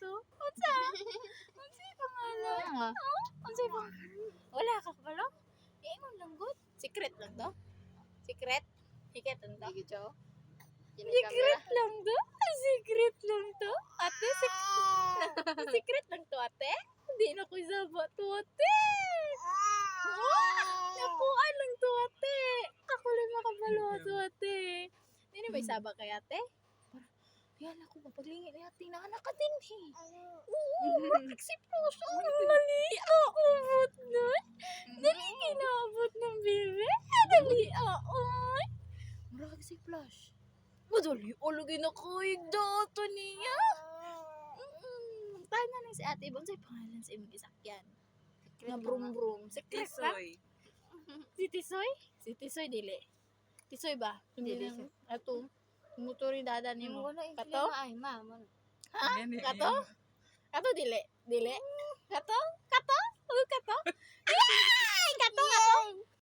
to? Unsay pangalan? Unsay pangalan? Wala ka kabalo? Iingon lang gud. Secret lang to? Secret? Secret lang to? Sige, Joe. Secret lang to? Secret lang to? Ate, secret lang to, ate? Hindi na ko isabot to, ate. Nakuan lang to, ate. Ako lang makabalo to, ate. Hindi na may sabak kay ate? Yan ako, mapaglingi ni ate na anak ka din, eh. Oo, nagsiploso. Mali, aabot nun. Dali kinaabot ng bebe. Dali, aoy. Murag si Flash. Madali, ulugin na ko yung dato niya. Tahan na lang si ate. Bang sa'y pangalan sa imong gisakyan? Na brum-brum. Secret lang? Tisoy. Si Tisoy? Si Tisoy, dili. Tisoy ba? Dili. Ato. Motor yung dada ni mo. Wala Kato? ay, mama. Ha? Kato? Kato, dili. Dili? Kato? Kato? Kato?